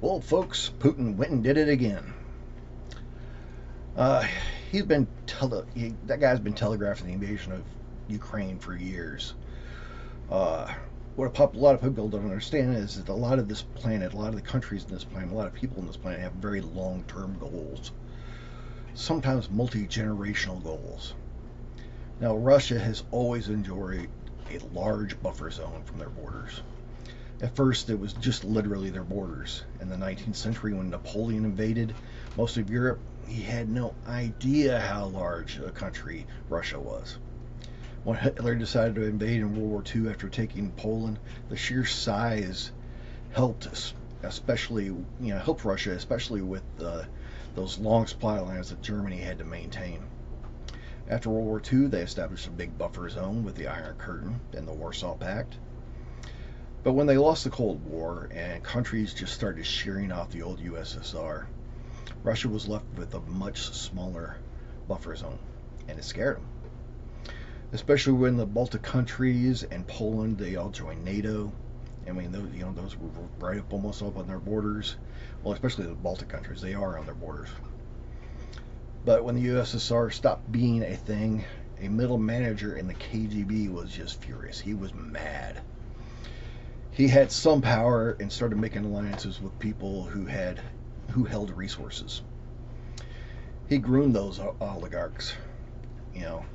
Well, folks, Putin went and did it again. Uh, that guy's been telegraphing the invasion of Ukraine for years. Uh, what a lot of people don't understand is that a lot of this planet, a lot of the countries in this planet, a lot of people in this planet have very long-term goals, sometimes multi-generational goals. Now, Russia has always enjoyed a large buffer zone from their borders. At first, it was just literally their borders. In the 19th century, when Napoleon invaded most of Europe, he had no idea how large a country Russia was. When Hitler decided to invade in World War II after taking Poland, the sheer size helped, helped Russia, especially with those long supply lines that Germany had to maintain. After World War II, they established a big buffer zone with the Iron Curtain and the Warsaw Pact. But when they lost the Cold War and countries just started shearing off the old USSR, Russia was left with a much smaller buffer zone, and it scared them. Especially when the Baltic countries and Poland, they all joined NATO. I mean, those were right up almost up on their borders. Well, especially the Baltic countries, they are on their borders. But when the USSR stopped being a thing, a middle manager in the KGB was just furious. He was mad. He had some power and started making alliances with people who held resources. He groomed those oligarchs. You know,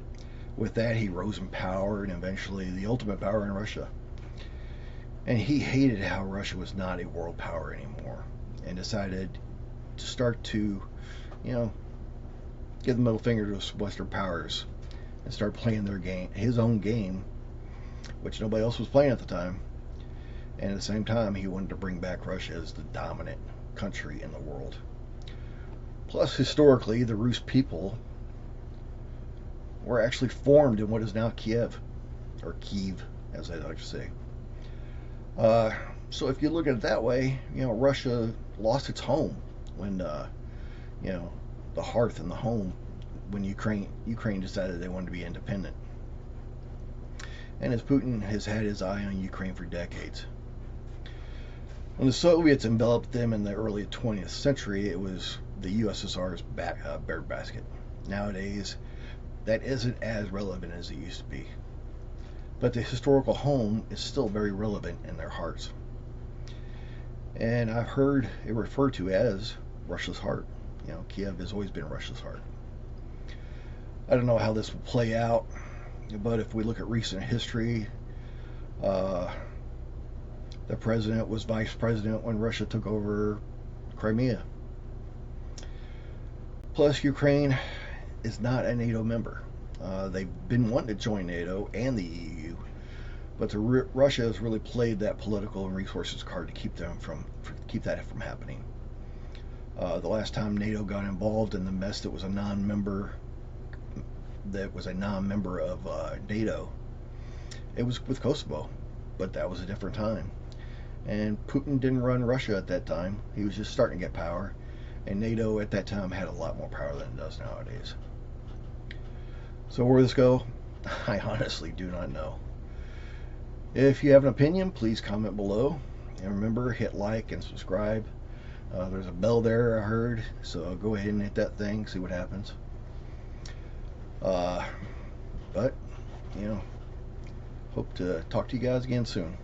with that he rose in power and eventually the ultimate power in Russia. And he hated how Russia was not a world power anymore, and decided to start to, give the middle finger to Western powers and start playing their game, his own game, which nobody else was playing at the time. And at the same time, he wanted to bring back Russia as the dominant country in the world. Plus, historically, the Rus people were actually formed in what is now Kiev, or Kiev, as I like to say. So if you look at it that way, Russia lost its home when, the hearth and the home, when Ukraine decided they wanted to be independent. And as Putin has had his eye on Ukraine for decades. When the Soviets enveloped them in the early 20th century, it was the USSR's breadbasket. Nowadays, that isn't as relevant as it used to be. But the historical home is still very relevant in their hearts. And I've heard it referred to as Russia's heart. Kiev has always been Russia's heart. I don't know how this will play out, but if we look at recent history, the president was vice president when Russia took over Crimea. Plus, Ukraine is not a NATO member. They've been wanting to join NATO and the EU, but Russia has really played that political and resources card to keep that from happening. The last time NATO got involved in the mess that was a non-member of NATO, it was with Kosovo, but that was a different time. And Putin didn't run Russia at that time. He was just starting to get power, and NATO at that time had a lot more power than it does nowadays. So where this go, I honestly do not know. If you have an opinion, please comment below, and remember, hit like and subscribe. There's a bell there, I heard, so go ahead and hit that thing, see what happens. But hope to talk to you guys again soon.